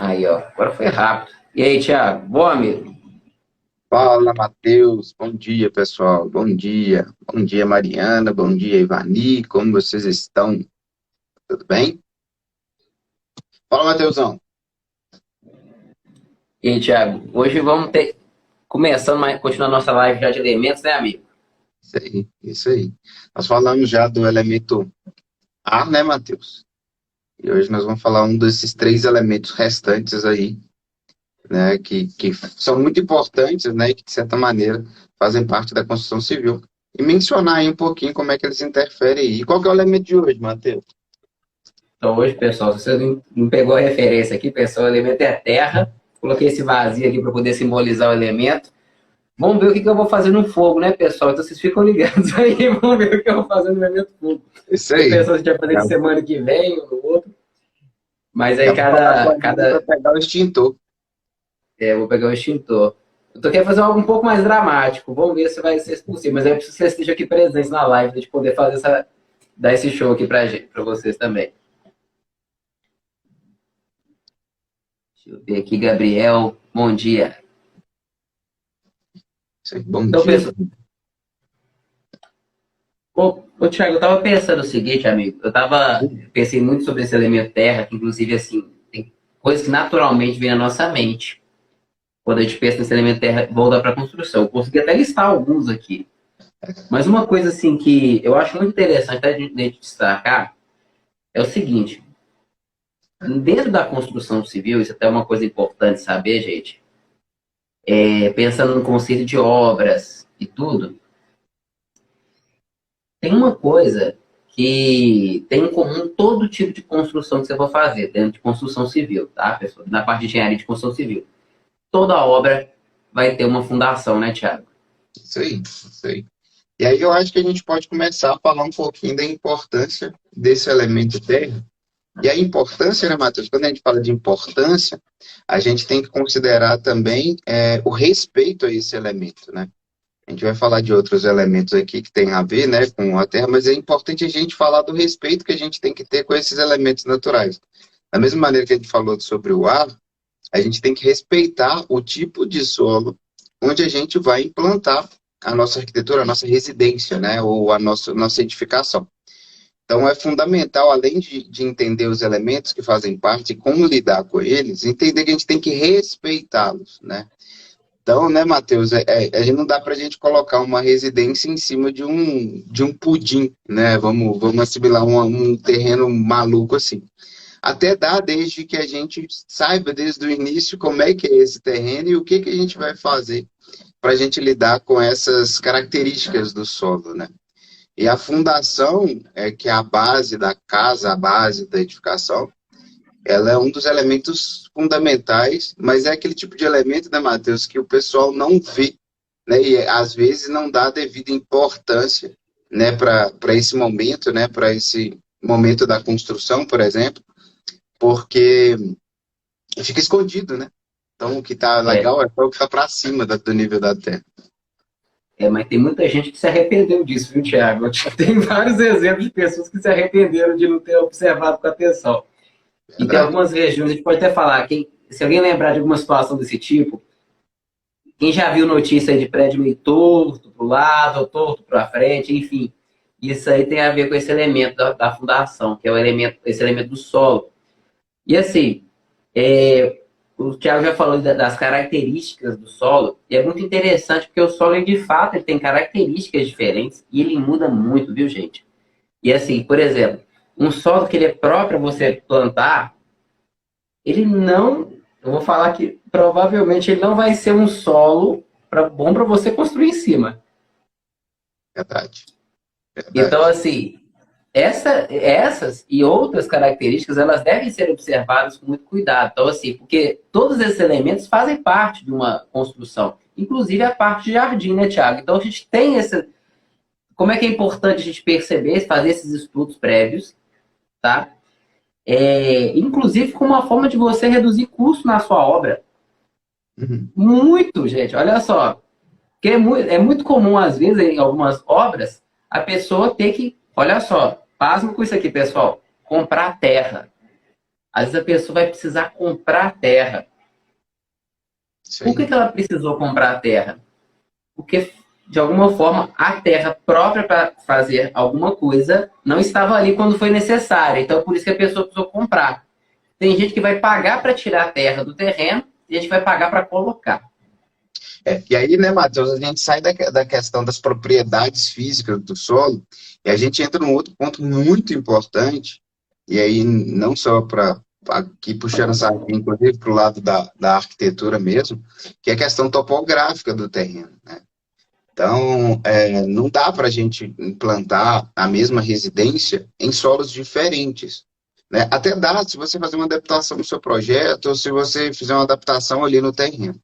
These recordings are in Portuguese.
Aí, ó, agora foi rápido. E aí, Thiago? Bom, amigo? Fala, Matheus. Bom dia, pessoal. Bom dia. Bom dia, Mariana. Bom dia, Ivani. Como vocês estão? Tudo bem? Fala, Matheusão. E aí, Thiago? Hoje vamos ter, continuando nossa live já de elementos, né, amigo? Isso aí, isso aí. Nós falamos já do elemento ar, né, Matheus? E hoje nós vamos falar um desses três elementos restantes aí, né, que são muito importantes, né, e que, de certa maneira, fazem parte da construção civil. E mencionar aí um pouquinho como é que eles interferem aí. E qual que é o elemento de hoje, Matheus? Então, hoje, pessoal, se você não pegou a referência aqui, pessoal, o elemento é terra. Coloquei esse vazio aqui para poder simbolizar o elemento. Vamos ver o que eu vou fazer no fogo, né, pessoal? Então, vocês ficam ligados aí. Vamos ver o que eu vou fazer no elemento fogo. Isso Tô aí. pensando se a gente vai fazer de semana que vem ou no outro. Mas aí, Já vou falar com a Aline para pegar o extintor. eu vou pegar o extintor. Eu tô querendo fazer algo um pouco mais dramático. Vamos ver se vai ser possível. Mas aí eu preciso que vocês estejam aqui presentes na live, pra gente poder dar esse show aqui pra gente, pra vocês também. Deixa eu ver aqui, Gabriel. Bom dia. Isso aí. Bom Então, dia. pessoal, Thiago, eu tava pensando o seguinte, amigo. Pensei muito sobre esse elemento terra, que inclusive, assim, tem coisas que naturalmente vêm na nossa mente. Quando a gente pensa nesse elemento terra, volta para construção. Eu consegui até listar alguns aqui. Mas uma coisa, assim, que eu acho muito interessante até de gente destacar é o seguinte. Dentro da construção civil, isso até é uma coisa importante saber, gente, pensando no conceito de obras e tudo, tem uma coisa que tem em comum todo tipo de construção que você for fazer, dentro de construção civil, tá, pessoal? Na parte de engenharia de construção civil. Toda obra vai ter uma fundação, né, Thiago? Isso aí, isso aí. E aí eu acho que a gente pode começar a falar um pouquinho da importância desse elemento terra. E a importância, né, Matheus? Quando a gente fala de importância, a gente tem que considerar também o respeito a esse elemento, né? A gente vai falar de outros elementos aqui que tem a ver, né, com a terra, mas é importante a gente falar do respeito que a gente tem que ter com esses elementos naturais. Da mesma maneira que a gente falou sobre o ar, a gente tem que respeitar o tipo de solo onde a gente vai implantar a nossa arquitetura, a nossa residência, né, ou a nossa edificação. Então, é fundamental, além de entender os elementos que fazem parte e como lidar com eles, entender que a gente tem que respeitá-los, né? Então, né, Matheus, a gente não dá para a gente colocar uma residência em cima de um pudim, né? Vamos assimilar um terreno maluco assim. Até dá, desde que a gente saiba desde o início como é que é esse terreno e o que a gente vai fazer para a gente lidar com essas características do solo, né? E a fundação, que é a base da casa, a base da edificação, ela é um dos elementos fundamentais, mas é aquele tipo de elemento, né, Matheus, que o pessoal não vê, né, e às vezes não dá a devida importância, né, para esse momento, né, para esse momento da construção, por exemplo, porque fica escondido, né? Então, o que está É, legal é só o que está para cima do nível da terra. mas tem muita gente que se arrependeu disso, viu, Thiago? Tem vários exemplos de pessoas que se arrependeram de não ter observado com atenção. E tem Verdade? algumas regiões, a gente pode até falar, se alguém lembrar de alguma situação desse tipo, quem já viu notícia de prédio meio torto para o lado, ou torto para frente, enfim, isso aí tem a ver com esse elemento da fundação, que é esse elemento do solo. E assim, o Thiago já falou das características do solo, e é muito interessante porque o solo, de fato, ele tem características diferentes e ele muda muito, viu, gente? E assim, por exemplo, um solo que ele é próprio para você plantar, ele não, eu vou falar que provavelmente ele não vai ser um solo bom para você construir em cima. Verdade. Então, Verdade. assim, essas e outras características, elas devem ser observadas com muito cuidado. Então, assim, porque todos esses elementos fazem parte de uma construção, inclusive a parte de jardim, né, Tiago? Então, a gente tem essa. Como é que é importante a gente perceber, fazer esses estudos prévios, tá? Inclusive com uma forma de você reduzir custo na sua obra. Uhum. Muito, gente, olha só. Porque é muito comum, às vezes, em algumas obras, a pessoa ter que, olha só, pasmo com isso aqui, pessoal, comprar terra. Às vezes a pessoa vai precisar comprar terra. Isso Por que aí. que ela precisou comprar a terra? Porque, de alguma forma, a terra própria para fazer alguma coisa não estava ali quando foi necessária. Então, por isso que a pessoa precisou comprar. Tem gente que vai pagar para tirar a terra do terreno e a gente vai pagar para colocar. E aí, né, Matheus, a gente sai da questão das propriedades físicas do solo e a gente entra num outro ponto muito importante, e aí não só para aqui puxando essa sardinha, inclusive para o lado da arquitetura mesmo, que é a questão topográfica do terreno, né? Então, não dá para a gente implantar a mesma residência em solos diferentes, né? Até dá se você fazer uma adaptação no seu projeto ou se você fizer uma adaptação ali no terreno.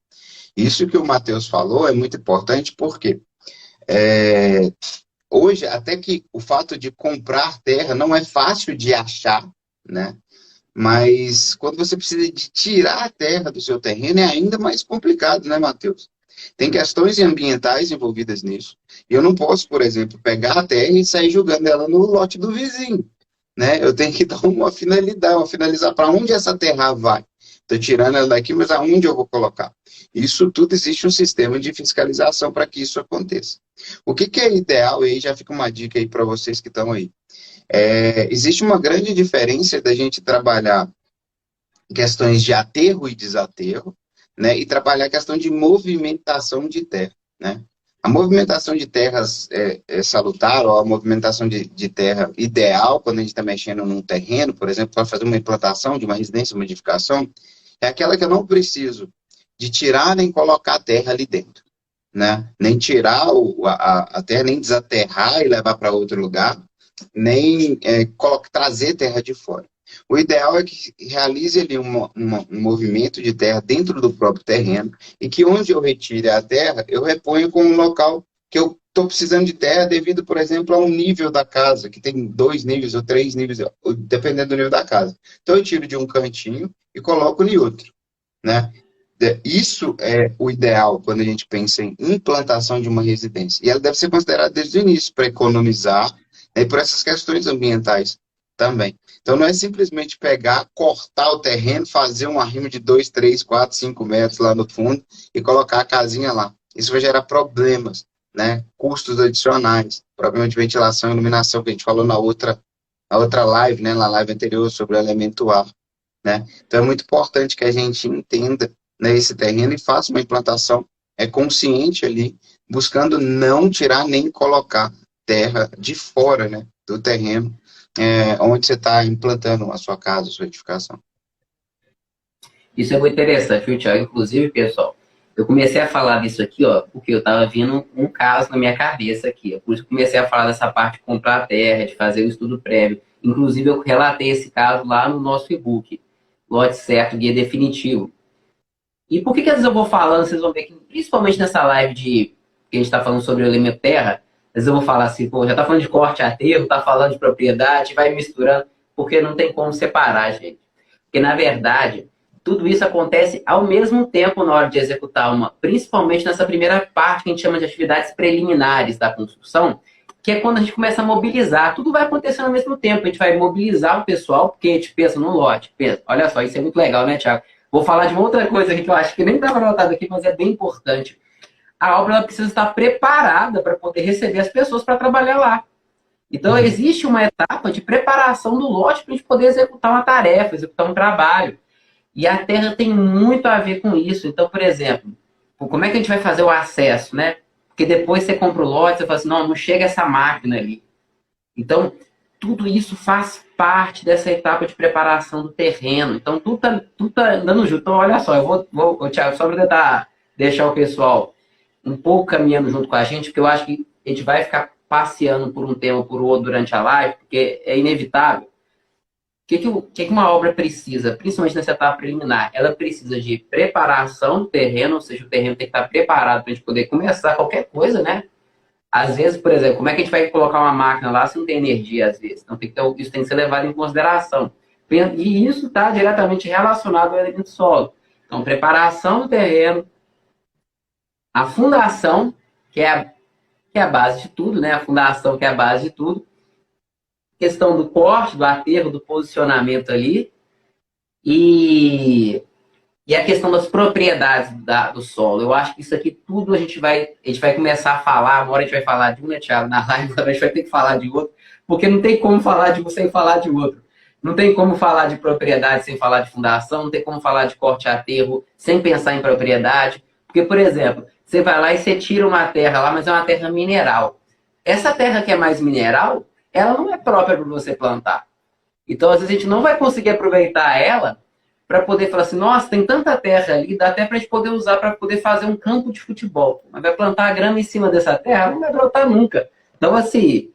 Isso que o Matheus falou é muito importante porque é, hoje, até que o fato de comprar terra não é fácil de achar, né? Mas quando você precisa de tirar a terra do seu terreno é ainda mais complicado, né, Matheus? Tem questões ambientais envolvidas nisso. E eu não posso, por exemplo, pegar a terra e sair jogando ela no lote do vizinho, né? Eu tenho que dar uma finalidade, uma finalizar para onde essa terra vai. Estou tirando ela daqui, mas aonde eu vou colocar? Isso tudo existe um sistema de fiscalização para que isso aconteça. O que, que é ideal, e aí já fica uma dica aí para vocês que estão aí. Existe uma grande diferença da gente trabalhar questões de aterro e desaterro, né, e trabalhar a questão de movimentação de terra, né? A movimentação de terras é salutar, ou a movimentação de terra ideal, quando a gente está mexendo num terreno, por exemplo, para fazer uma implantação de uma residência, uma modificação, é aquela que eu não preciso de tirar nem colocar a terra ali dentro, né? Nem tirar a terra, nem desaterrar e levar para outro lugar, nem trazer terra de fora. O ideal é que realize ali um movimento de terra dentro do próprio terreno e que onde eu retire a terra, eu reponho com um local que eu estou precisando de terra devido, por exemplo, a um nível da casa, que tem 2 níveis ou 3 níveis, dependendo do nível da casa. Então eu tiro de um cantinho e coloco em outro, né? Isso é o ideal quando a gente pensa em implantação de uma residência. E ela deve ser considerada desde o início para economizar, né, e por essas questões ambientais também. Então não é simplesmente pegar, cortar o terreno, fazer um arrimo de 2, 3, 4, 5 metros lá no fundo e colocar a casinha lá. Isso vai gerar problemas, né? Custos adicionais, problema de ventilação e iluminação, que a gente falou na outra live, né? Na live anterior sobre o elemento ar, né? Então é muito importante que a gente entenda, né, esse terreno e faça uma implantação consciente ali, buscando não tirar nem colocar terra de fora, né, do terreno onde você está implantando a sua casa, a sua edificação. Isso é muito interessante, viu, Thiago? Inclusive, pessoal, eu comecei a falar disso aqui, ó, porque eu estava vendo um caso na minha cabeça aqui. Por isso que eu comecei a falar dessa parte de comprar a terra, de fazer o estudo prévio. Inclusive, eu relatei esse caso lá no nosso e-book, Lote Certo, Guia Definitivo. E por que às vezes eu vou falando, vocês vão ver que, principalmente nessa live que a gente está falando sobre o elemento terra, às vezes eu vou falar assim, pô, já está falando de corte a aterro, está falando de propriedade, vai misturando, porque não tem como separar, gente. Porque, na verdade, tudo isso acontece ao mesmo tempo na hora de executar principalmente nessa primeira parte que a gente chama de atividades preliminares da construção, que é quando a gente começa a mobilizar. Tudo vai acontecendo ao mesmo tempo. A gente vai mobilizar o pessoal, porque a gente pensa no lote. Pensa, olha só, isso é muito legal, né, Thiago? Vou falar de uma outra coisa aqui que eu acho que nem estava anotado aqui, mas é bem importante. A obra ela precisa estar preparada para poder receber as pessoas para trabalhar lá. Então, existe uma etapa de preparação do lote para a gente poder executar uma tarefa, executar um trabalho. E a terra tem muito a ver com isso. Então, por exemplo, como é que a gente vai fazer o acesso, né? Porque depois você compra o lote, você fala assim, não chega essa máquina ali. Então, tudo isso faz parte dessa etapa de preparação do terreno. Então, tudo tá andando junto. Então, olha só, eu vou Thiago, só para tentar deixar o pessoal um pouco caminhando junto com a gente, porque eu acho que a gente vai ficar passeando por um tema ou por outro durante a live, porque é inevitável. O que uma obra precisa, principalmente nessa etapa preliminar? Ela precisa de preparação do terreno, ou seja, o terreno tem que estar preparado para a gente poder começar qualquer coisa, né? Às vezes, por exemplo, como é que a gente vai colocar uma máquina lá se não tem energia, às vezes? Então, isso tem que ser levado em consideração. E isso está diretamente relacionado ao elemento solo. Então, preparação do terreno, a fundação, que é a base de tudo, né? A fundação que é a base de tudo. Questão do corte, do aterro, do posicionamento ali. E, e a questão das propriedades do solo. Eu acho que isso aqui tudo a gente vai começar a falar, agora a gente vai falar de um, né, Thiago, na live, agora a gente vai ter que falar de outro, porque não tem como falar de um sem falar de outro. Não tem como falar de propriedade sem falar de fundação, não tem como falar de corte e aterro sem pensar em propriedade. Porque, por exemplo, você vai lá e você tira uma terra lá, mas é uma terra mineral. Essa terra que é mais mineral, ela não é própria para você plantar. Então, às vezes, a gente não vai conseguir aproveitar ela para poder falar assim, nossa, tem tanta terra ali, dá até para a gente poder usar para poder fazer um campo de futebol. Mas vai plantar a grama em cima dessa terra, não vai brotar nunca. Então, assim,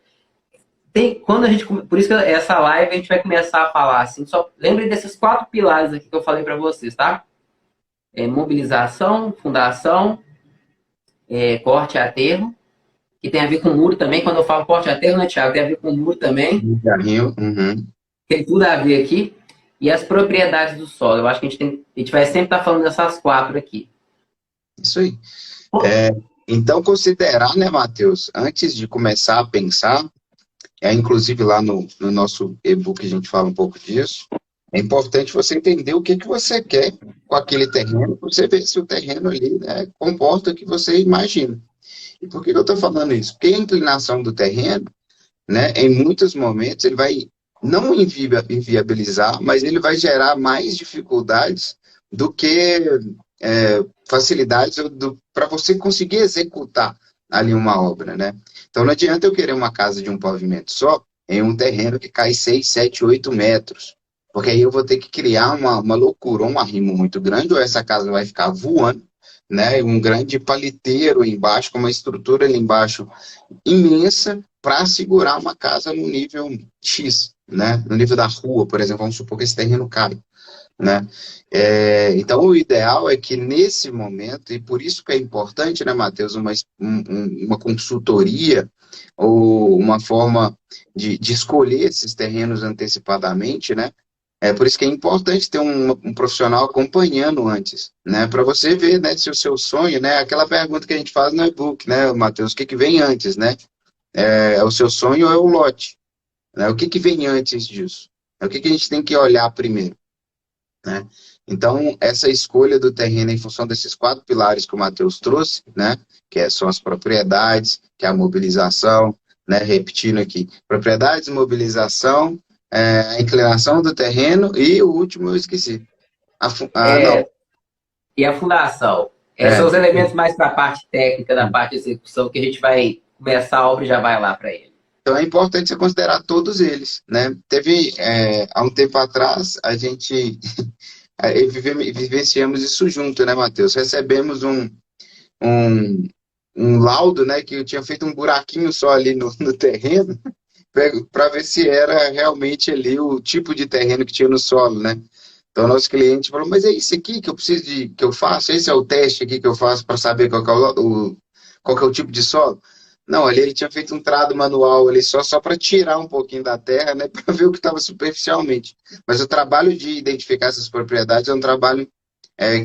quando a gente, por isso que essa live a gente vai começar a falar assim, só lembre desses 4 pilares aqui que eu falei para vocês, tá? Mobilização, fundação, corte e aterro, que tem a ver com muro também. Quando eu falo corte e aterro, né, Thiago? Tem a ver com muro também. Uhum. Tem tudo a ver aqui. E as propriedades do solo. Eu acho que a gente vai sempre estar falando dessas 4 aqui. Isso aí. Então, considerar, né, Matheus, antes de começar a pensar, inclusive lá no nosso e-book a gente fala um pouco disso, é importante você entender o que você quer com aquele terreno, para você ver se o terreno ali, né, comporta o que você imagina. E por que eu estou falando isso? Porque a inclinação do terreno, né, em muitos momentos, ele vai não inviabilizar, mas ele vai gerar mais dificuldades do que facilidades para você conseguir executar ali uma obra, né? Então não adianta eu querer uma casa de um pavimento só em um terreno que cai 6, 7, 8 metros, porque aí eu vou ter que criar uma loucura, um arrimo muito grande, ou essa casa vai ficar voando, né? Um grande paliteiro embaixo, com uma estrutura ali embaixo imensa, para segurar uma casa no nível X, né? No nível da rua, por exemplo, vamos supor que esse terreno cai, né? Então, o ideal é que nesse momento, e por isso que é importante, né, Matheus, uma consultoria ou uma forma de escolher esses terrenos antecipadamente, né? Por isso que é importante ter um profissional acompanhando antes, né? Para você ver, né, se o seu sonho, né? Aquela pergunta que a gente faz no e-book, né, Matheus, o que vem antes, né? É o seu sonho ou é o lote? Né? O que vem antes disso? O que a gente tem que olhar primeiro? Né? Então, essa escolha do terreno em função desses 4 pilares que o Matheus trouxe, né, que são as propriedades, que é a mobilização, né, repetindo aqui, propriedades, mobilização, a inclinação do terreno e o último eu esqueci. Não. E a fundação. São os elementos mais para a parte técnica, da parte de execução, que a gente vai começar a obra e já vai lá para ele. Então é importante você considerar todos eles, né? Teve, há um tempo atrás, a gente vivenciamos isso junto, né, Matheus? Recebemos um laudo, né, que eu tinha feito um buraquinho só ali no terreno, para ver se era realmente ali o tipo de terreno que tinha no solo, né? Então, nosso cliente falou, mas é isso aqui que eu preciso que eu faço? Esse é o teste aqui que eu faço para saber qual que é o tipo de solo? Não, ali ele tinha feito um trado manual ali só para tirar um pouquinho da terra, né, para ver o que estava superficialmente. Mas o trabalho de identificar essas propriedades é um trabalho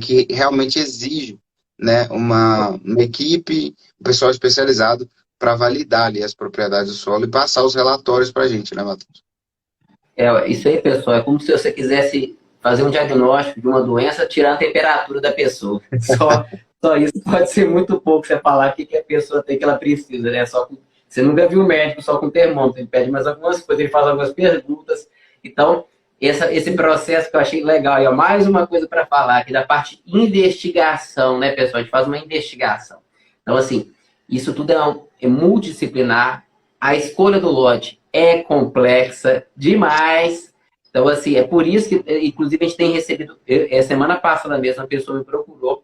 que realmente exige, né, uma equipe, um pessoal especializado para validar ali as propriedades do solo e passar os relatórios para a gente, né, Matheus? Isso aí, pessoal, é como se você quisesse fazer um diagnóstico de uma doença, tirar a temperatura da pessoa. Só isso pode ser muito pouco você falar o que a pessoa tem que ela precisa, né? Você nunca viu o médico só com termômetro, ele pede mais algumas coisas, ele faz algumas perguntas. Então, esse processo que eu achei legal, e mais uma coisa para falar aqui da parte de investigação, né, pessoal? A gente faz uma investigação. Então, assim, isso tudo é multidisciplinar. A escolha do lote é complexa demais. Então, assim, é por isso que, inclusive, a gente tem recebido, semana passada mesmo, a pessoa me procurou.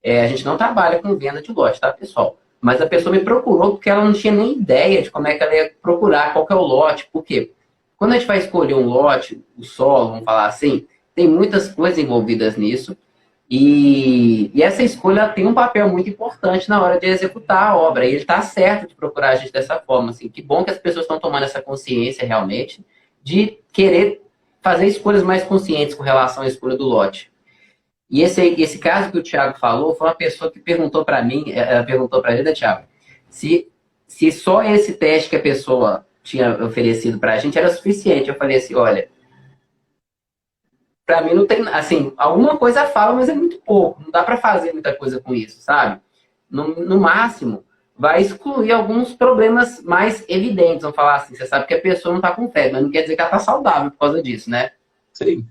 A gente não trabalha com venda de lote, tá, pessoal? Mas a pessoa me procurou porque ela não tinha nem ideia de como é que ela ia procurar, qual que é o lote. Por quê? Quando a gente vai escolher um lote, o solo, vamos falar assim, tem muitas coisas envolvidas nisso. E essa escolha tem um papel muito importante na hora de executar a obra. E ele está certo de procurar a gente dessa forma. Assim. Que bom que as pessoas estão tomando essa consciência realmente de querer fazer escolhas mais conscientes com relação à escolha do lote. E esse caso que o Thiago falou foi uma pessoa que perguntou para mim, ela perguntou para ele, né, Thiago, se só esse teste que a pessoa tinha oferecido para a gente era suficiente. Eu falei assim, olha, Pra mim não tem, assim, alguma coisa fala, mas é muito pouco. Não dá pra fazer muita coisa com isso, sabe? No máximo, vai excluir alguns problemas mais evidentes. Vamos falar assim, você sabe que a pessoa não tá com febre, mas não quer dizer que ela tá saudável por causa disso, né? Sim.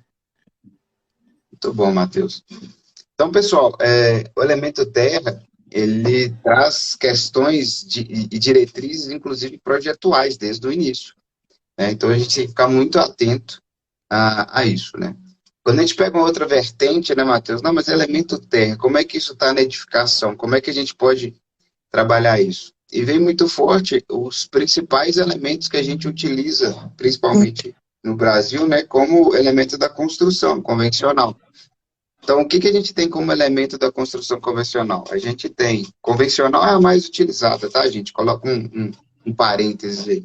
Muito bom, Matheus. Então, pessoal, o elemento terra, ele traz questões e diretrizes, inclusive projetuais, desde o início, né? Então, a gente tem que ficar muito atento a isso, né? Quando a gente pega uma outra vertente, né, Matheus? Não, mas elemento terra, como é que isso está na edificação? Como é que a gente pode trabalhar isso? E vem muito forte os principais elementos que a gente utiliza, principalmente no Brasil, né, como elemento da construção convencional. Então, o que que a gente tem como elemento da construção convencional? A gente tem, convencional é a mais utilizada, tá, gente? Coloca um parênteses aí.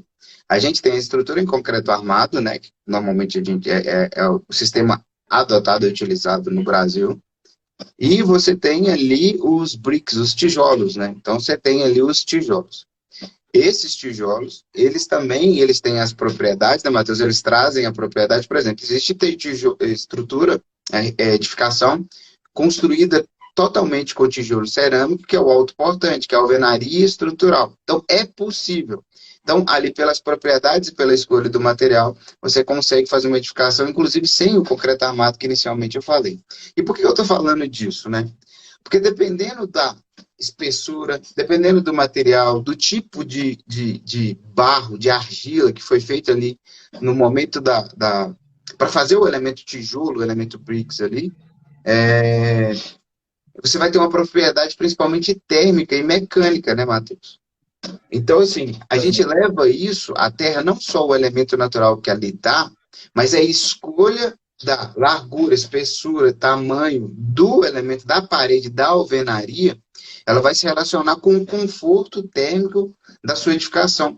A gente tem a estrutura em concreto armado, né? Que normalmente a gente é o sistema adotado e utilizado no Brasil. E você tem ali os bricks, os tijolos, né? Então, você tem ali os tijolos. Esses tijolos, eles têm as propriedades, né, Matheus? Eles trazem a propriedade, por exemplo, existe estrutura, edificação construída totalmente com tijolo cerâmico, que é o autoportante, que é a alvenaria estrutural. Então, é possível. Então, ali pelas propriedades e pela escolha do material, você consegue fazer uma edificação, inclusive sem o concreto armado que inicialmente eu falei. E por que eu estou falando disso, né? Porque dependendo da espessura, dependendo do material, do tipo de barro, de argila que foi feito ali no momento para fazer o elemento tijolo, o elemento bricks ali, você vai ter uma propriedade principalmente térmica e mecânica, né, Matheus? Então, assim, a gente leva isso, a terra, não só o elemento natural que ali está, mas a escolha da largura, espessura, tamanho do elemento da parede, da alvenaria, ela vai se relacionar com o conforto térmico da sua edificação.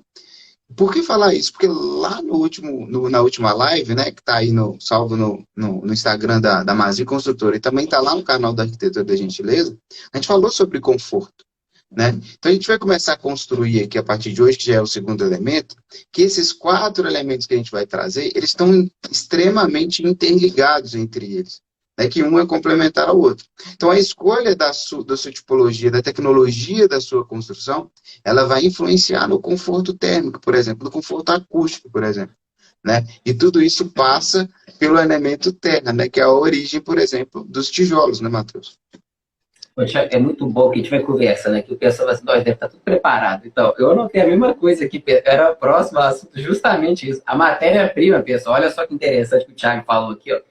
Por que falar isso? Porque lá na última live, né, que está aí salvo no Instagram da Mazi Construtora e também está lá no canal da Arquitetura da Gentileza, a gente falou sobre conforto, né? Então a gente vai começar a construir aqui a partir de hoje, que já é o segundo elemento, que esses 4 elementos que a gente vai trazer, eles estão extremamente interligados entre eles, né? Que um é complementar ao outro. Então a escolha da sua tipologia, da tecnologia da sua construção, ela vai influenciar no conforto térmico, por exemplo, no conforto acústico, por exemplo, né? E tudo isso passa pelo elemento terra, né? Que é a origem, por exemplo, dos tijolos, né, Matheus? É muito bom que a gente vai conversando aqui. O pessoal assim, nós deve estar tudo preparado. Então, eu anotei a mesma coisa aqui, era próximo ao assunto, justamente isso. A matéria-prima, pessoal, olha só que interessante que o Thiago falou aqui, ó.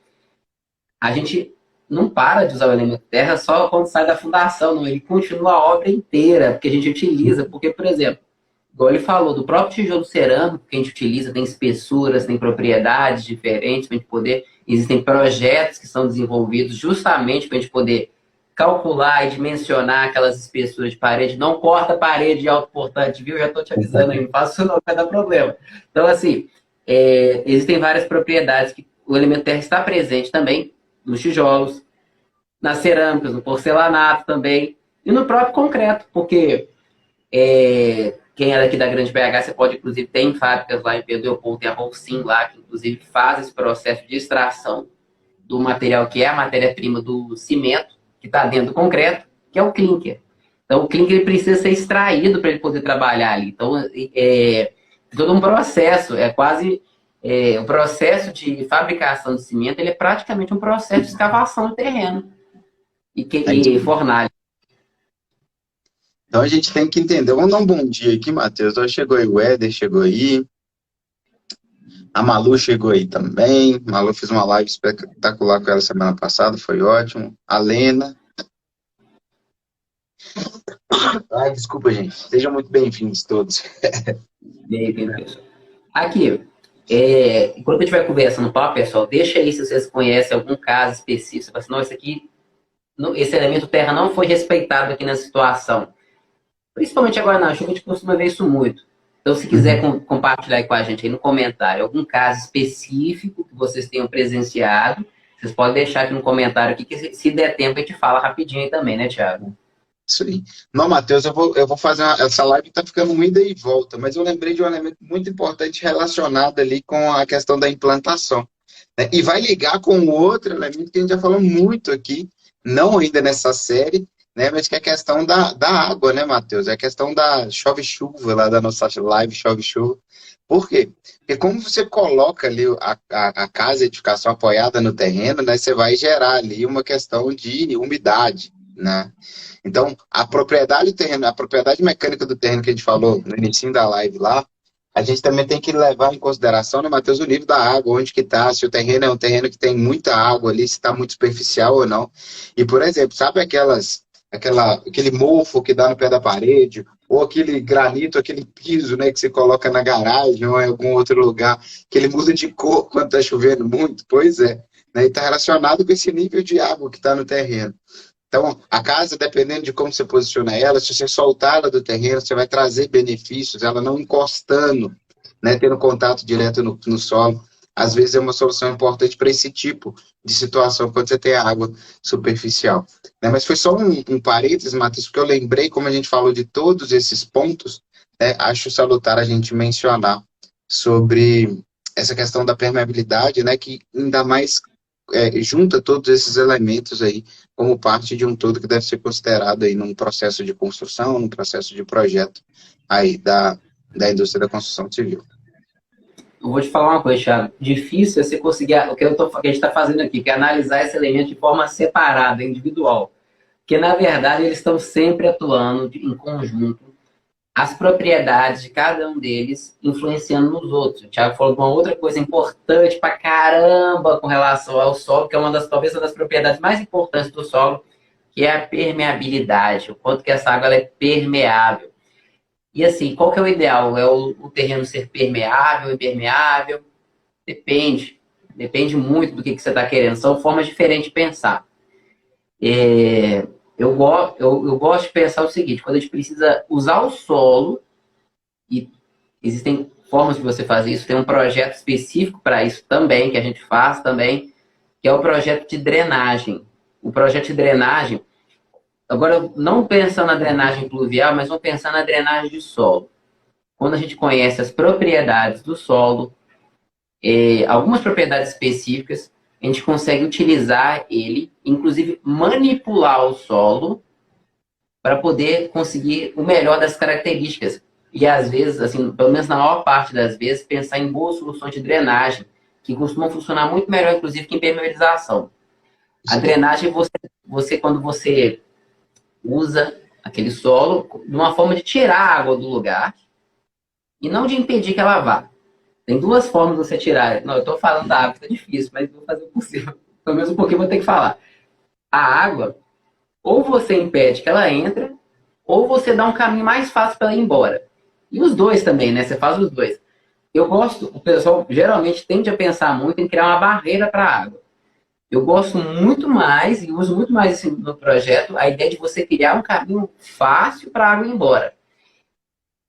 A gente não para de usar o elemento terra só quando sai da fundação, não. Ele continua a obra inteira, porque a gente utiliza. Porque, por exemplo, igual ele falou, do próprio tijolo cerâmico que a gente utiliza, tem espessuras, tem propriedades diferentes para a gente poder. Existem projetos que são desenvolvidos justamente para a gente poder calcular e dimensionar aquelas espessuras de parede. Não corta a parede de autoportante, viu? Já estou te avisando aí, não faço isso não, vai dar problema. Então, assim, existem várias propriedades que o elemento terra está presente também nos tijolos, nas cerâmicas, no porcelanato também, e no próprio concreto, porque quem é daqui da Grande BH, você pode, inclusive, tem fábricas lá em Pedro Leopoldo, tem a Holcim lá, que inclusive faz esse processo de extração do material que é a matéria-prima do cimento, que está dentro do concreto, que é o clinker. Então, o clinker ele precisa ser extraído para ele poder trabalhar ali. Então, é todo um processo, é quase... o processo de fabricação de cimento ele é praticamente um processo de escavação do terreno e fornalha. Então a gente tem que entender. Vamos dar um bom dia aqui, Matheus. Então, chegou aí o Éder, chegou aí. A Malu chegou aí também. A Malu fez uma live espetacular com ela semana passada, foi ótimo. A Lena. Ai, desculpa, gente. Sejam muito bem-vindos todos. Aqui, enquanto a gente vai conversando no papo, pessoal, deixa aí se vocês conhecem algum caso específico. Você fala assim, não, isso aqui, esse elemento terra não foi respeitado aqui na situação. Principalmente agora na chuva, a gente costuma ver isso muito. Então, se quiser compartilhar aí com a gente aí no comentário algum caso específico que vocês tenham presenciado, vocês podem deixar aqui no comentário aqui, que se der tempo a gente fala rapidinho aí também, né, Thiago? Isso aí. Não, Matheus, eu vou fazer essa live está ficando uma ida e volta, mas eu lembrei de um elemento muito importante relacionado ali com a questão da implantação. né? E vai ligar com o outro elemento que a gente já falou muito aqui, não ainda nessa série, né? Mas que é a questão da água, né, Matheus? É a questão da chove-chuva, lá da nossa live chove-chuva. Por quê? Porque como você coloca ali a casa, a edificação apoiada no terreno, né, você vai gerar ali uma questão de umidade, né? Então, a propriedade do terreno, a propriedade mecânica do terreno que a gente falou no início da live lá, a gente também tem que levar em consideração, né, Matheus, o nível da água, onde que está, se o terreno é um terreno que tem muita água ali, se está muito superficial ou não. E, por exemplo, sabe aquele mofo que dá no pé da parede, ou aquele granito, aquele piso, né, que você coloca na garagem ou em algum outro lugar, que ele muda de cor quando está chovendo muito? Pois é, né, e está relacionado com esse nível de água que está no terreno. Então, a casa, dependendo de como você posiciona ela, se você soltar ela do terreno, você vai trazer benefícios, ela não encostando, né, tendo contato direto no solo. Às vezes é uma solução importante para esse tipo de situação, quando você tem água superficial. Né? Mas foi só um parênteses, Matheus, porque eu lembrei, como a gente falou de todos esses pontos, né, acho salutar a gente mencionar sobre essa questão da permeabilidade, né, que ainda mais junta todos esses elementos aí como parte de um todo que deve ser considerado aí num processo de construção, num processo de projeto aí da indústria da construção civil. Eu vou te falar uma coisa, Thiago. Difícil é você conseguir o que a gente está fazendo aqui, que é analisar esse elemento de forma separada, individual. Porque, na verdade, eles estão sempre atuando em conjunto, as propriedades de cada um deles influenciando nos outros. O Thiago falou de uma outra coisa importante pra caramba com relação ao solo, que é talvez uma das propriedades mais importantes do solo, que é a permeabilidade, o quanto que essa água ela é permeável. E assim, qual que é o ideal? É o terreno ser permeável, impermeável? Depende. Depende muito do que você está querendo. São formas diferentes de pensar. Eu gosto de pensar o seguinte, quando a gente precisa usar o solo, e existem formas de você fazer isso, tem um projeto específico para isso também, que a gente faz também, que é o projeto de drenagem. O projeto de drenagem, agora não pensando na drenagem pluvial, mas vamos pensar na drenagem de solo. Quando a gente conhece as propriedades do solo, algumas propriedades específicas, a gente consegue utilizar ele, inclusive manipular o solo para poder conseguir o melhor das características. E às vezes, assim, pelo menos na maior parte das vezes, pensar em boas soluções de drenagem, que costumam funcionar muito melhor, inclusive, que impermeabilização. A drenagem, quando você usa aquele solo de uma forma de tirar a água do lugar e não de impedir que ela vá. Tem duas formas de você tirar. Não, eu estou falando da água, está difícil, mas vou fazer o possível. Pelo menos um pouquinho vou ter que falar. A água, ou você impede que ela entre, ou você dá um caminho mais fácil para ela ir embora. E os dois também, né? Você faz os dois. O pessoal geralmente tende a pensar muito em criar uma barreira para a água. Eu gosto muito mais, e uso muito mais isso no projeto, a ideia de você criar um caminho fácil para a água ir embora.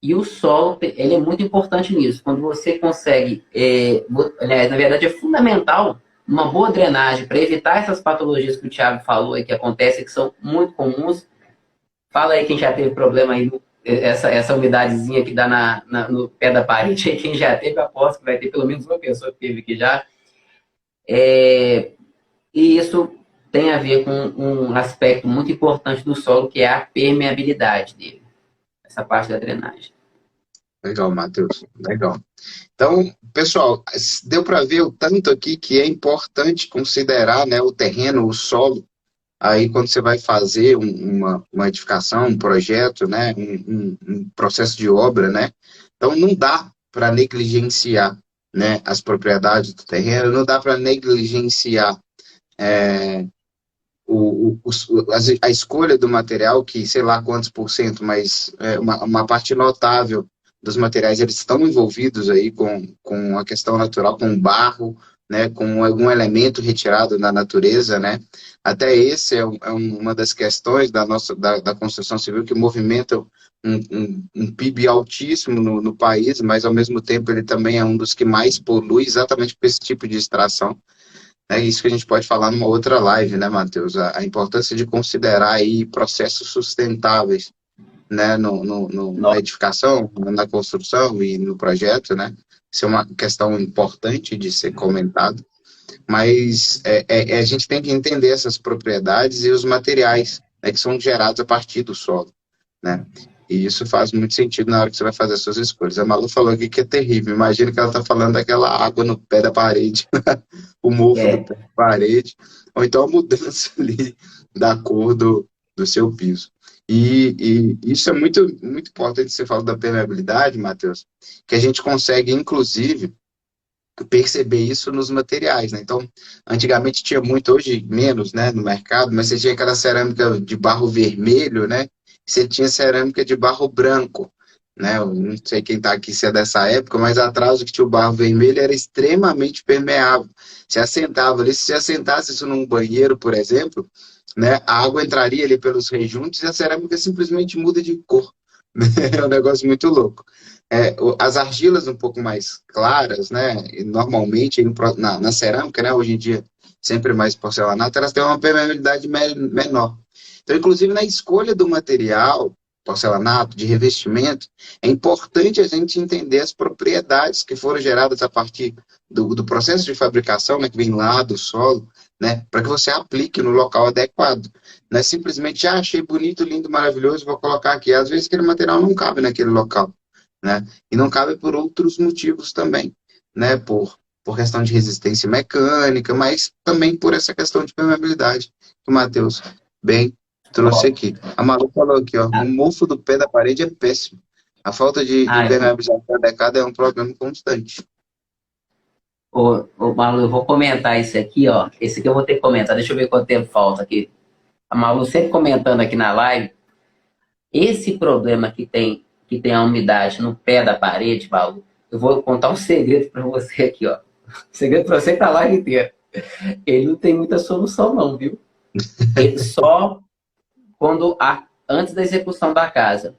E o solo, ele é muito importante nisso. Quando você consegue, na verdade é fundamental uma boa drenagem para evitar essas patologias que o Thiago falou e que acontecem, que são muito comuns. Fala aí quem já teve problema aí, essa umidadezinha que dá no pé da parede, aí quem já teve, aposto que vai ter pelo menos uma pessoa que teve aqui já. E isso tem a ver com um aspecto muito importante do solo, que é a permeabilidade dele. Essa parte da drenagem. Legal, Matheus. Legal. Então, pessoal, deu para ver o tanto aqui que é importante considerar, né, o terreno, o solo, aí quando você vai fazer uma edificação, um projeto, né, um processo de obra, né? Então, não dá para negligenciar, né, as propriedades do terreno, não dá para negligenciar a escolha do material, que sei lá quantos por cento, mas uma parte notável dos materiais, eles estão envolvidos aí com a questão natural, com barro, né, com algum elemento retirado da natureza, né? Até esse é uma das questões da construção civil que movimenta um PIB altíssimo no país, mas ao mesmo tempo ele também é um dos que mais polui exatamente por esse tipo de extração. É isso que a gente pode falar numa outra live, né, Matheus? A importância de considerar aí processos sustentáveis, né, na edificação, na construção e no projeto, né? Isso é uma questão importante de ser comentado. Mas a gente tem que entender essas propriedades e os materiais, né, que são gerados a partir do solo, né? E isso faz muito sentido na hora que você vai fazer as suas escolhas. A Malu falou aqui que é terrível. Imagina que ela está falando daquela água no pé da parede, o mofo do É, pé da parede, ou então a mudança ali da cor do seu piso. E isso é muito, muito importante. Você fala da permeabilidade, Matheus, que a gente consegue, inclusive, perceber isso nos materiais, né? Então, antigamente tinha muito, hoje menos, né, no mercado, mas você tinha aquela cerâmica de barro vermelho, né? Você tinha cerâmica de barro branco, né? Eu não sei quem está aqui se é dessa época, mas atrás o que tinha o barro vermelho era extremamente permeável. Você assentava ali, se você assentasse isso num banheiro, por exemplo, né, a água entraria ali pelos rejuntos e a cerâmica simplesmente muda de cor. É um negócio muito louco. As argilas um pouco mais claras, né? E normalmente na cerâmica, né? Hoje em dia sempre mais porcelanato, elas têm uma permeabilidade menor. Então, inclusive na escolha do material, porcelanato, de revestimento, é importante a gente entender as propriedades que foram geradas a partir do processo de fabricação, né? Que vem lá do solo, né? Para que você aplique no local adequado. Não é simplesmente, achei bonito, lindo, maravilhoso, vou colocar aqui. Às vezes aquele material não cabe naquele local, né? E não cabe por outros motivos também, né? Por questão de resistência mecânica, mas também por essa questão de permeabilidade que o Matheus bem trouxe ó, aqui. A Malu falou aqui, ó, o a- mofo do pé da parede é péssimo. A falta de a- impermeabilização adequada é um problema constante. Malu, eu vou comentar isso aqui, ó. Esse aqui eu vou ter que comentar. Deixa eu ver quanto tempo falta aqui. A Malu sempre comentando aqui na live. Esse problema que tem a umidade no pé da parede, Malu, eu vou contar um segredo para você aqui, ó. Segredo para você que tá a live inteira. Ele não tem muita solução, não, viu? Ele só antes da execução da casa,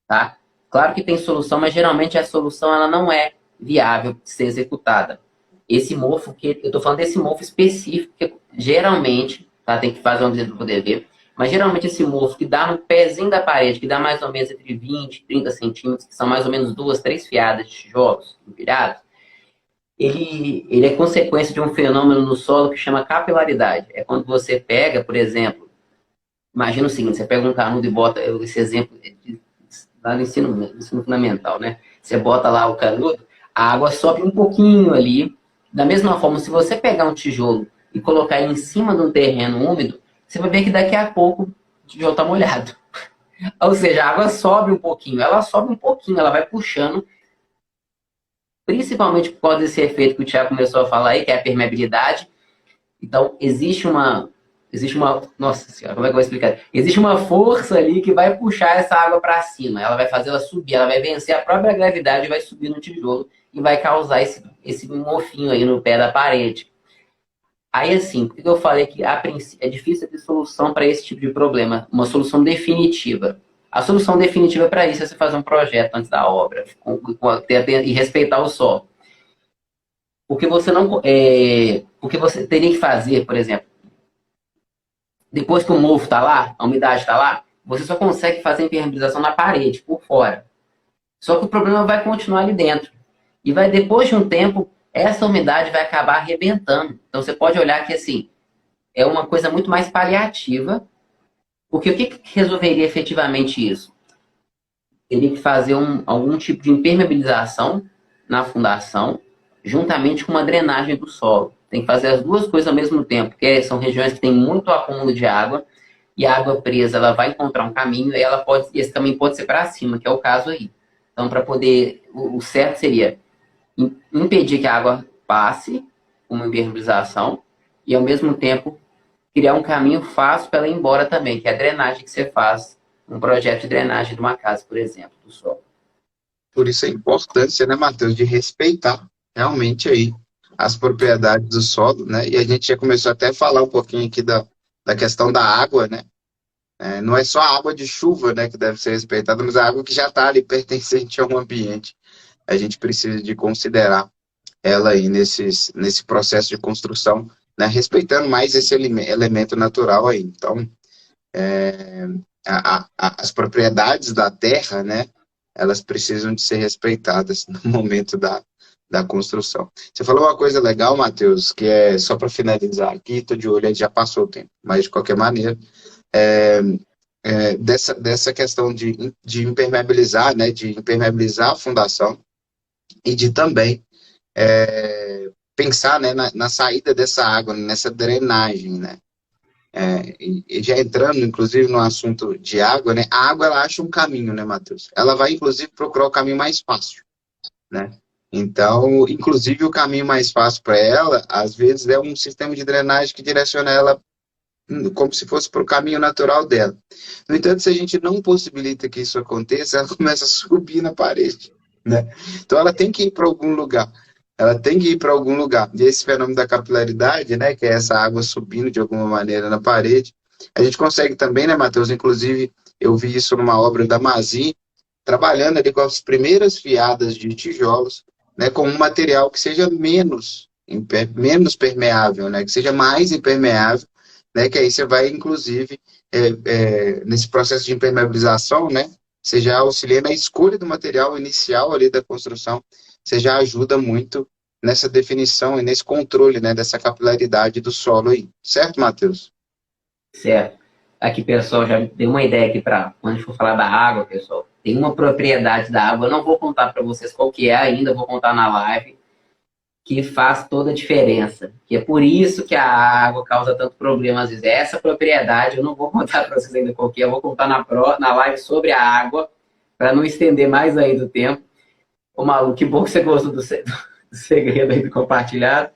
tá? Claro que tem solução, mas geralmente a solução ela não é viável de ser executada. Esse mofo, que eu estou falando desse mofo específico, que geralmente, tá? Tem que fazer uma visita para poder ver, mas geralmente esse mofo que dá no pezinho da parede, que dá mais ou menos entre 20 e 30 centímetros, que são mais ou menos duas, três fiadas de tijolos empilhados, ele é consequência de um fenômeno no solo que chama capilaridade. É quando você pega, por exemplo, imagina o seguinte, você pega um canudo e bota, esse exemplo lá no ensino fundamental, né? Você bota lá o canudo, a água sobe um pouquinho ali. Da mesma forma, se você pegar um tijolo e colocar ele em cima de um terreno úmido, você vai ver que daqui a pouco o tijolo está molhado. Ou seja, a água sobe um pouquinho, ela sobe um pouquinho, ela vai puxando, principalmente por causa desse efeito que o Thiago começou a falar aí, que é a permeabilidade. Então, nossa senhora, como é que eu vou explicar? Existe uma força ali que vai puxar essa água para cima, ela vai fazer ela subir, ela vai vencer a própria gravidade, vai subir no tijolo e vai causar esse mofinho aí no pé da parede. Aí, assim, por que eu falei que a princípio é difícil ter solução para esse tipo de problema? Uma solução definitiva. A solução definitiva para isso é você fazer um projeto antes da obra e respeitar o solo. Porque você teria que fazer, por exemplo, depois que o mofo está lá, a umidade está lá, você só consegue fazer a impermeabilização na parede, por fora. Só que o problema vai continuar ali dentro. E vai, depois de um tempo, essa umidade vai acabar arrebentando. Então você pode olhar que assim, é uma coisa muito mais paliativa, porque o que resolveria efetivamente isso? Teria que fazer algum tipo de impermeabilização na fundação, juntamente com uma drenagem do solo. Tem que fazer as duas coisas ao mesmo tempo, porque são regiões que têm muito acúmulo de água, e a água presa ela vai encontrar um caminho, e esse caminho pode ser para cima, que é o caso aí. Então, para poder, o certo seria impedir que a água passe, uma impermeabilização, e ao mesmo tempo criar um caminho fácil para ela ir embora também, que é a drenagem que você faz, um projeto de drenagem de uma casa, por exemplo, do solo. Por isso a importância, né, Matheus, de respeitar realmente aí as propriedades do solo, né? E a gente já começou até a falar um pouquinho aqui da questão da água, né? Não é só a água de chuva, né, que deve ser respeitada, mas a água que já está ali pertencente ao ambiente. A gente precisa de considerar ela aí nesse processo de construção, né, respeitando mais esse elemento natural aí. Então, as propriedades da terra, né, elas precisam de ser respeitadas no momento da construção. Você falou uma coisa legal, Matheus, que é só para finalizar aqui, estou de olho, a gente já passou o tempo, mas de qualquer maneira, é, dessa questão de impermeabilizar, né, de impermeabilizar a fundação e de também pensar, né, na saída dessa água, nessa drenagem, né? E já entrando, inclusive, no assunto de água, né? A água, ela acha um caminho, né, Matheus? Ela vai, inclusive, procurar o caminho mais fácil, né? Então, inclusive, o caminho mais fácil para ela, às vezes, é um sistema de drenagem que direciona ela como se fosse para o caminho natural dela. No entanto, se a gente não possibilita que isso aconteça, ela começa a subir na parede, né? Então, ela tem que ir para algum lugar. Ela tem que ir para algum lugar. E esse fenômeno da capilaridade, né, que é essa água subindo de alguma maneira na parede, a gente consegue também, né, Matheus? Inclusive, eu vi isso numa obra da Mazin, trabalhando ali com as primeiras fiadas de tijolos, né, com um material que seja menos permeável, né, que seja mais impermeável, né, que aí você vai, inclusive, nesse processo de impermeabilização, né, você já auxilia na escolha do material inicial ali da construção, você já ajuda muito nessa definição e nesse controle, né, dessa capilaridade do solo aí. Certo, Matheus? Certo. Aqui, pessoal, já dei uma ideia aqui para quando a gente for falar da água, pessoal. Tem uma propriedade da água, eu não vou contar para vocês qual que é ainda, vou contar na live, que faz toda a diferença. Que é por isso que a água causa tanto problema às vezes. Essa propriedade, eu não vou contar para vocês ainda qual que é, eu vou contar na live sobre a água, para não estender mais aí do tempo. Ô, Malu, que bom que você gostou do segredo aí do compartilhado.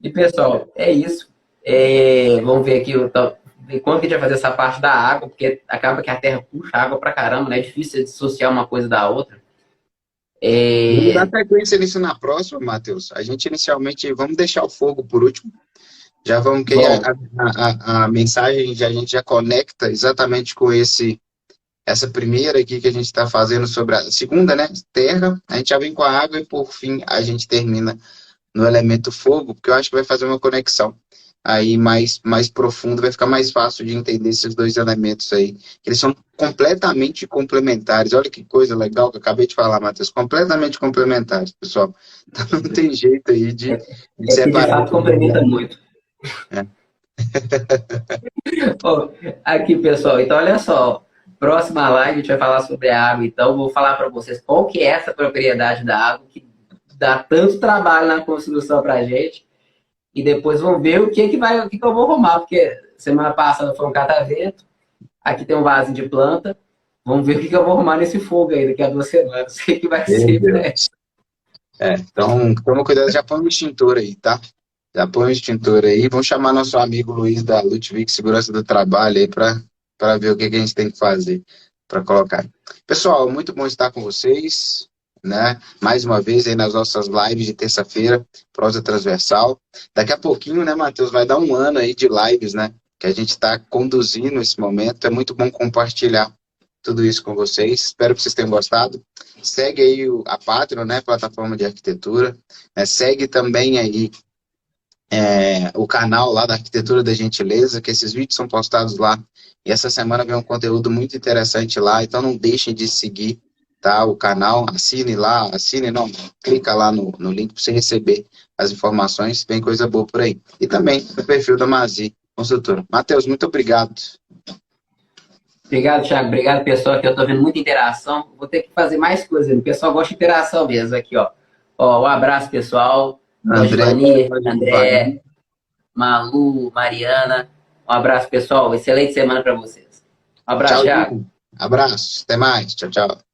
E, pessoal, é isso. Vamos ver aqui quando que a gente vai fazer essa parte da água, porque acaba que a terra puxa água pra caramba, né? É difícil dissociar uma coisa da outra. Vamos dar sequência nisso na próxima, Matheus. A gente inicialmente, vamos deixar o fogo por último. Já vamos, que Bom, a mensagem a gente já conecta exatamente com essa primeira aqui que a gente está fazendo sobre a segunda, né? Terra, a gente já vem com a água e por fim a gente termina no elemento fogo, porque eu acho que vai fazer uma conexão aí mais profunda, vai ficar mais fácil de entender esses dois elementos aí, que eles são completamente complementares. Olha que coisa legal que eu acabei de falar, Matheus, completamente complementares, pessoal. Então não tem jeito aí de que de separar. fato complementa muito. É. Ó, aqui, pessoal, então olha só. Próxima live a gente vai falar sobre a água, então vou falar para vocês qual que é essa propriedade da água que dá tanto trabalho na construção pra gente. E depois vamos ver o que eu vou arrumar, porque semana passada foi um catavento, aqui tem um vasinho de planta, vamos ver o que eu vou arrumar nesse fogo aí daqui a 2 semanas, o que vai ser, né? Então, toma cuidado, já põe o extintor aí, tá? Já põe o extintor aí. Vamos chamar nosso amigo Luiz da Ludwig Segurança do Trabalho aí para ver o que a gente tem que fazer para colocar. Pessoal, muito bom estar com vocês, né? Mais uma vez aí nas nossas lives de terça-feira, prosa transversal. Daqui a pouquinho, né, Matheus, vai dar um ano aí de lives, né? Que a gente está conduzindo esse momento. É muito bom compartilhar tudo isso com vocês. Espero que vocês tenham gostado. Segue aí a Patreon, né? Plataforma de arquitetura. Segue também aí o canal lá da Arquitetura da Gentileza, que esses vídeos são postados lá. E essa semana vem um conteúdo muito interessante lá, então não deixem de seguir, tá, o canal, clica lá no link para você receber as informações, tem coisa boa por aí. E também o perfil da Mazin Construtora. Matheus, muito obrigado. Obrigado, Thiago. Obrigado, pessoal, que eu tô vendo muita interação. Vou ter que fazer mais coisas. O pessoal gosta de interação mesmo aqui, ó. Um abraço, pessoal. André, Malu, Mariana. Um abraço, pessoal. Excelente semana para vocês. Um abraço, Tchau, Thiago. Abraço. Até mais. Tchau, tchau.